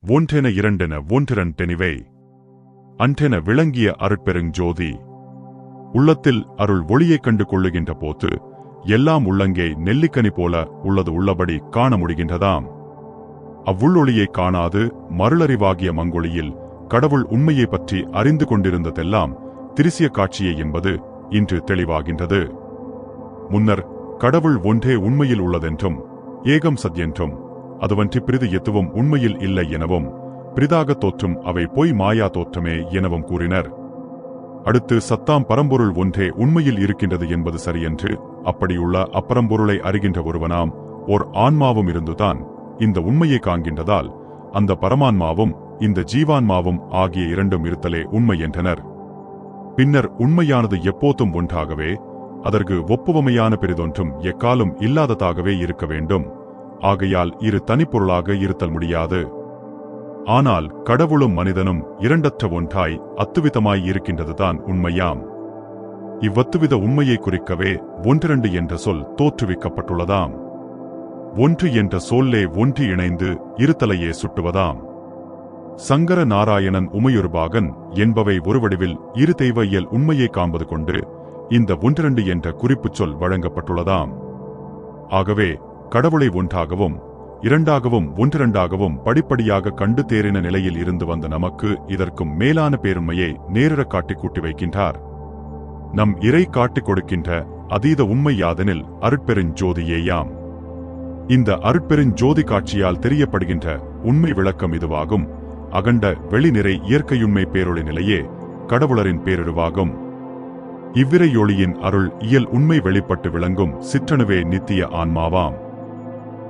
ஒன்றென இரண்டென ஒன்றிரண்டெனிவை அன்றென விளங்கிய அருட்பெருஞ்சோதி உள்ளத்தில் அருள் ஒளியைக் கண்டு கொள்ளுகின்ற போது எல்லாம் உள்ளங்கே நெல்லிக்கனி போல உள்ளது உள்ளபடி காண முடிகின்றதாம். அவ்வுள்ளொளியை காணாது மருளறிவாகிய மங்கொளியில் கடவுள் உண்மையை பற்றி அறிந்து கொண்டிருந்ததெல்லாம் திரிசிய காட்சியே என்பது இன்று தெளிவாகின்றது. முன்னர் கடவுள் ஒன்றே உண்மையில் உள்ளதென்றும் ஏகம் சத் என்றும் அதுவன்றி பிரிது எதுவும் உண்மையில் இல்லை எனவும் பிரிதாக தோற்றும் அவை பொய் மாயா தோற்றமே எனவும் கூறினர். அடுத்து சத்தாம் பரம்பொருள் ஒன்றே உண்மையில் இருக்கின்றது என்பது சரியென்று அப்படியுள்ள அப்பரம்பொருளை அறிகின்ற ஒருவனாம் ஓர் ஆன்மாவும் இருந்துதான் இந்த உண்மையை காண்கின்றதால் அந்த பரமான்மாவும் இந்த ஜீவான்மாவும் ஆகிய இரண்டும் இருத்தலே உண்மை என்றனர். பின்னர் உண்மையானது எப்போதும் ஒன்றாகவே அதற்கு ஒப்புவமையான பெரிதொன்றும் எக்காலும் இல்லாததாகவே இருக்க வேண்டும். ஆகையால் இரு தனிப்பொருளாக இருத்தல் முடியாது. ஆனால் கடவுளும் மனிதனும் இரண்டற்ற ஒன்றாய் அத்துவிதமாய் இருக்கின்றதுதான் உண்மையாம். இவ்வத்துவித உண்மையை குறிக்கவே ஒன்றிரண்டு என்ற சொல் தோற்றுவிக்கப்பட்டுள்ளதாம். ஒன்று என்ற சொல்லே ஒன்றி இணைந்து இருத்தலையே சுட்டுவதாம். சங்கர நாராயணன் உமையொருபாகன் என்பவை ஒரு வடிவில் இரு தெய்வ இயல் உண்மையை காண்பது கொண்டு இந்த ஒன்றிரண்டு என்ற குறிப்புச் சொல் வழங்கப்பட்டுள்ளதாம். ஆகவே கடவுளை ஒன்றாகவும் இரண்டாகவும் ஒன்றிரண்டாகவும் படிப்படியாக கண்டு தேறின நிலையில் இருந்து வந்த நமக்கு இதற்கும் மேலான பேருண்மையை நேரிடக் காட்டிக் கூட்டி வைக்கின்றார். நம் இறை காட்டிக் கொடுக்கின்ற அதீத உண்மை யாதெனில் அருட்பெருஞ்சோதியேயாம். இந்த அருட்பெருஞ்சோதி காட்சியால் தெரியப்படுகின்ற உண்மை விளக்கம் இதுவாகும். அகண்ட வெளிநிறை இயற்கையுண்மை பேரொளி நிலையே கடவுளரின் பேருருவாகும். இவ்விரையொளியின் அருள் இயல் உண்மை வெளிப்பட்டு விளங்கும் சிற்றணுவே நித்திய ஆன்மாவாம்.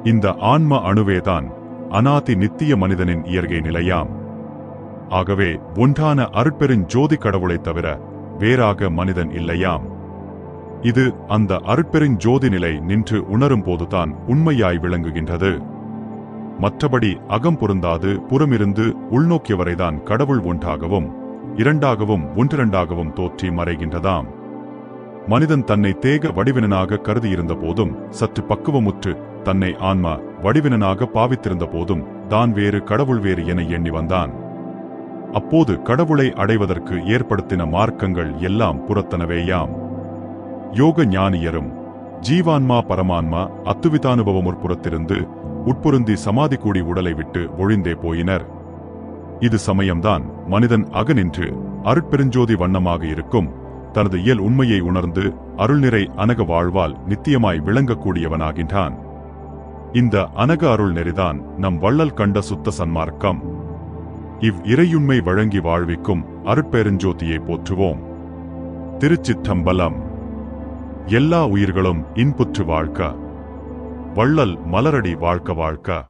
இந்த ஆன்ம அணுவேதான் அநாதி நித்திய மனிதனின் இயற்கை நிலையாம். ஆகவே ஒன்றான அருட்பெருஞ்சோதி கடவுளைத் தவிர வேறாக மனிதன் இல்லையாம். இது அந்த அருட்பெருஞ்சோதி நிலை நின்று உணரும் போதுதான் உண்மையாய் விளங்குகின்றது. மற்றபடி அகம் பொருந்தாது புறமிருந்து உள்நோக்கியவரைதான் கடவுள் ஒன்றாகவும் இரண்டாகவும் ஒன்றிரண்டாகவும் தோற்றி மறைகின்றதாம். மனிதன் தன்னை தேக வடிவினனாக கருதியிருந்த போதும் சற்று பக்குவமுற்று தன்னை ஆன்மா வடிவினனாக பாவித்திருந்த போதும் தான் வேறு கடவுள் வேறு என எண்ணி வந்தான். அப்போது கடவுளை அடைவதற்கு ஏற்படுத்தின மார்க்கங்கள் எல்லாம் புறத்தனவேயாம். யோக ஞானியரும் ஜீவான்மா பரமான்மா அத்துவிதானுபவமுற்புறத்திருந்து உட்பொருந்தி சமாதி கூடி உடலை விட்டு ஒழிந்தே போயினர். இது சமயம்தான் மனிதன் அகநின்று அருட்பெருஞ்சோதி வண்ணமாக இருக்கும் தனது இயல் உண்மையை உணர்ந்து அருள்நிறை அனக வாழ்வால் நித்தியமாய் விளங்கக்கூடியவனாகின்றான். இந்த அனக அருள் நெறிதான் நம் வள்ளல் கண்ட சுத்த சன்மார்க்கம். இவ் இறையுண்மை வழங்கி வாழ்விக்கும் அருட்பெருஞ்சோதியை போற்றுவோம். திருச்சிற்றம்பலம். எல்லா உயிர்களும் இன்புற்று வாழ்க்க. வள்ளல் மலரடி வாழ்க்க வாழ்க்க.